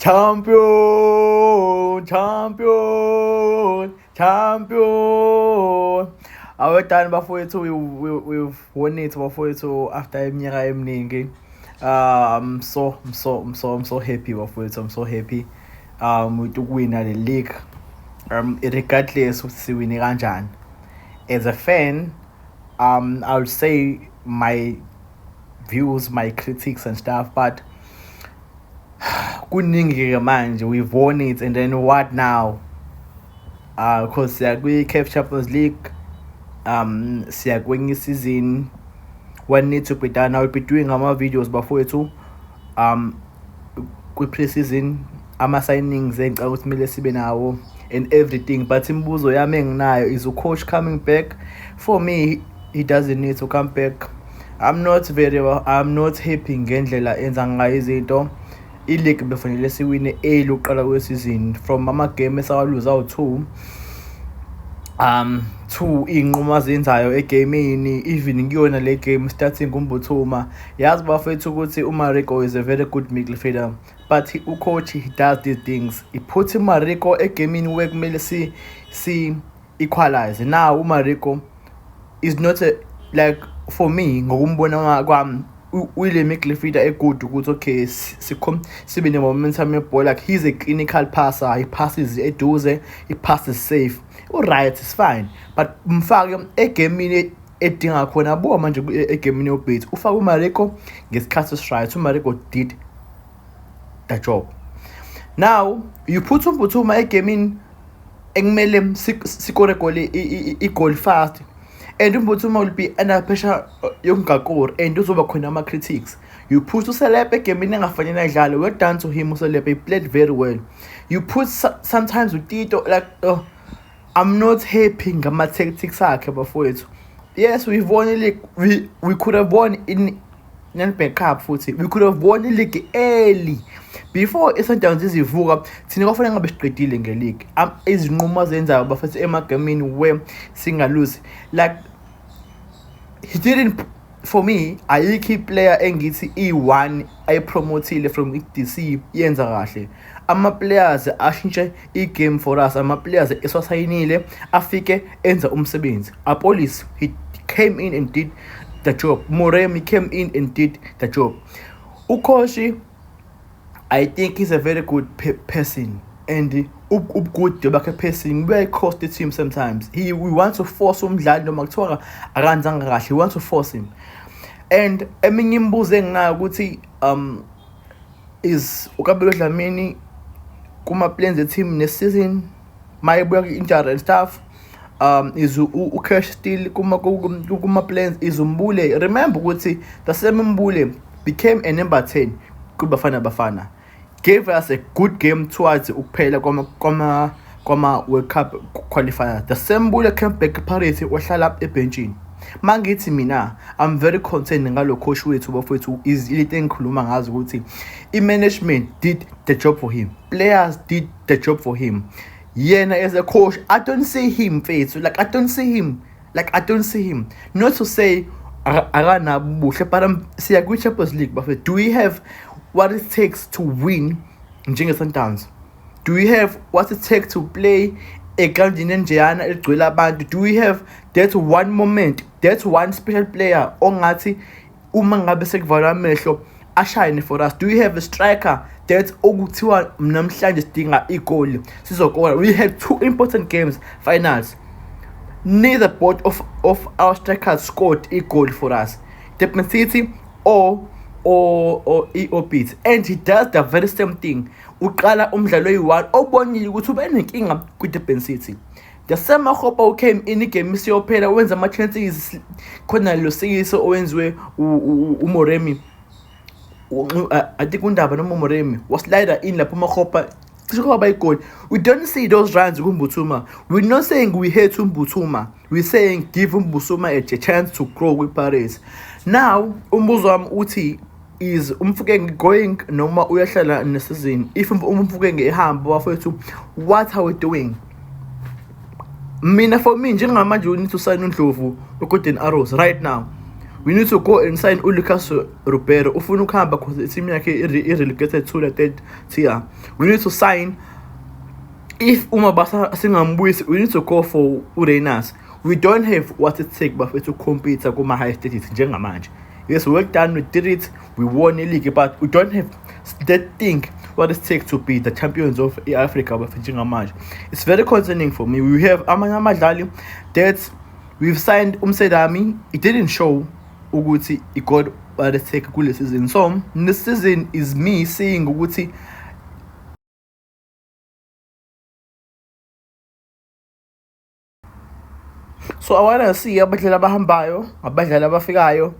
Champion, champion, champion. Awedani bafowethu, we've won it bafowethu after iminyaka eminingi. I'm so happy bafowethu. I'm so happy with ukuwina the league. Regardless ukuthi siwine kanjani. As a fan, I would say my views, my critics and stuff, but kuningi manje, we've won it, and then what now? Because we CAF Champions League, siyakwenye season. What needs to be done? I'll be doing our videos bafowethu kwi-pre-season, ama-signings engicabanga ukuthi kumele sibe nawo and everything, but imbuzo yami enginayo is coach coming back? For me, he doesn't need to come back. I'm not happy ngendlela enza ngayo izinto. I-league befanele siwine early uqala kwesizini from ama-game esawaluza awu-2 iy'nqumo azenzayo egamini, even kuyona le game starting uMbuthuma. Yazi bafethu ukuthi uMariko is a very good midfielder, but ucoach, he does these things. He puts uMariko egamini where kumele si equalize. Now uMariko is not like, for me, ngokumbona kwami, William midfielder egood ukuthi okay sibe ne-momentum yebhola. Like, he's a clinical passer. He passes eduze, he passes safe. Alright, it's fine, but mfake egamini edinga khona buka manje egamini yobhethi ufake uMariko ngesikhathi right. uMariko did the job. Now you put uMbuthuma egamini ekumele sikore goal fast, and uMbuthuma will be under pressure yokungakori, and uzoba khona ama-critics. You put uSelepe egamini engafanele adlale, well done to him. uSelepe, he played very well. You put sometimes with Tito, like I'm not happy ngama-tactics akhe bafowethu. Yes, we've won the league. We could have won in Nedbank Cup futhi. We could have won the league early before iSundowns izivuka. Thina kwafanele ngabe siqedile nge-league. Izinqumo azenzayo bafethu emagamini where singalose, like he didn't. For me, ayikho player engithi E1 ayipromotile from DC yenza kahle. Ama-players ashintshe i-game for us. Ama-players eswasayinile afike enza umsebenzi. Apolis, he came in and did the job. Moremi came in and did the job. Ukoshi, I think he's a very good person, and good bakhe person where cost the team sometimes. We want to force umdlali noma kuthiwa akanzanga kahle, we want to force him. And eminye imbuzo enginayo ukuthi is uKabelo Dlamini kuma-plans e-team next season mayebuya ku-injury and stuff, is uCash still kuma-plans, is uMbule. Remember ukuthi the same Mbule became a number 10 kuBafana Bafana, gave us a good game towards ukuphela kwama World Cup qualifier. The same Mbule came back Parity wahlala ebenchini. Mangithi mina, I'm very concerned ngalo coach wethu bafowethu. Is ilite engikhuluma ngazo ukuthi i-management did the job for him, players did the job for him. Yena as a coach, I don't see him face, like I don't see him. Not to say akanabuhle, but siya kwi-Champions League bafowethu. Do we have what it takes to win njenge-Sundowns? Do we have what it takes to play eGardini enjeyana eligcwele abantu? Do we have that one moment, that one special player ongathi uma ngabe sekuvalwa amehlo ashine for us? Do we have a striker that okuthiwa namhlanje sidinga igoli sizokora? We had 2 important games finals, neither both of our strikers scored a goal for us, Durban City or beat. And he does the very same thing. Uqala umdlalo oyi-1 obonile ukuthi ube nenkinga kwi-Durban City. The same Makgopa came in igame isiyophela wenza ama-chances, khona lo sikiso owenziwe uMoremi. I think uNdaba noma uMoremi was slider in lapho uMakgopa kwaba igoli. We don't see those runs kuMbuthuma. We're not saying we hate uMbuthuma. We're saying give uMbuthuma a chance to grow with Paris. Now umbuzo wami uthi, is Umfukeng going noma uyahlala nesizini? If Umfukeng ehamba bafethu, what are we doing? Mina, for me, njengamanje we need to sign uNdlovu uGolden Arrows right now. We need to go and sign Lucas Ribeiro. Ufuna ukuhamba because team yakhe i-relegated to the third tier. We need to sign. If Umabasa singambuyisi, we need to go for Urenas. We don't have what it takes but to compete kuma high status njengamanje. Yes, we worked done, we did it, we won the league, but we don't have that thing what it takes to be the champions of Africa but njengamanje. It's very concerning for me. We have amanye amadlali that we've signed Umsedami. It didn't show ukuthi it got what it takes kule season. So this season is me seeing ukuthi so I wanna see abadlali abahambayo, abadlali abafikayo,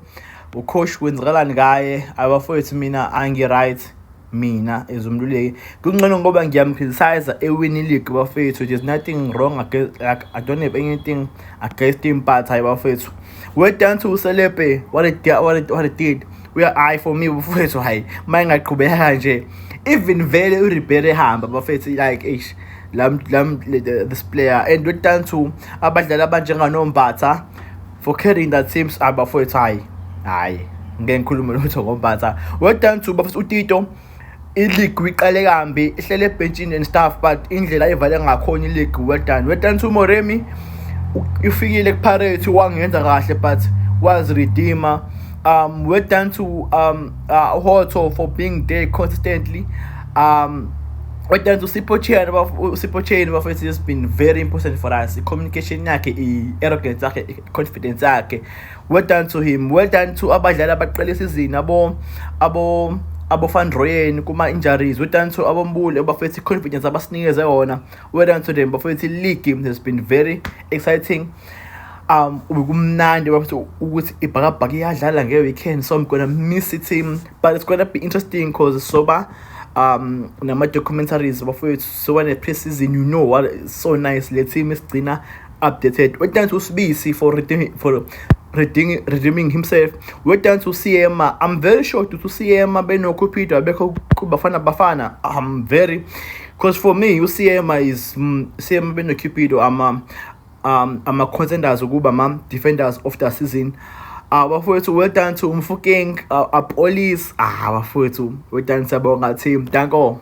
ucoach kwenzakalani ngaye, abafowethu mina angi-right, mina ezumluleki. Kungcono ngoba ngiyamcriticize ewinning league bafethu. There's nothing wrong against, like, I don't have anything against him, but bafethu. We're down to Selepe, what it did. We are eye for me bafethu hayi. Mayingaqhubeka kanje. Even vele uRibeiro ehamba bafethu like ish. This player and we're down to abadlali abanjengaNombatha for carrying that teams abafowethu hayi ngeke ngikhulume lutho ngoMbatha. We're down to bafethu uTito i-league uyiqale kambi ihlele ebenchini and stuff, but indlela ayivale ngakhona i-league we're done to Moremi ufikile kuPirates wangenza kahle but was redeemer. We're done to Hoto for being there consistently. We're done to Sipho Chain bafethu has been very important for us. Communication yakhe, arrogance yakhe, confidence yakhe. We're done to him. We're done to abadlali abaqala isizini abo Van Rooyen kuma injuries. We're done to abombuli bafethu confidence abasinikeze yona. We're done to them bafethu league has been very exciting. Ukumnandi bafethu ukuthi ibhakabhaka iyadlala nge-weekend, so I'm gonna miss it team, but it's gonna be interesting because soba nama documentaries bafowethu, so when a pre-season you know what is so nice. Le team is gcina updated. We're down to Sibisi for redeeming himself. We're down to CM. I'm very sure to CM beno Cupido abekho kubafana. I'm very, because for me CM is CM beno Cupido. I'm a contenders ukuba defenders of the season. Bafowethu well done to Mfokeng, Police. Bafowethu well done sabonga team. Danko.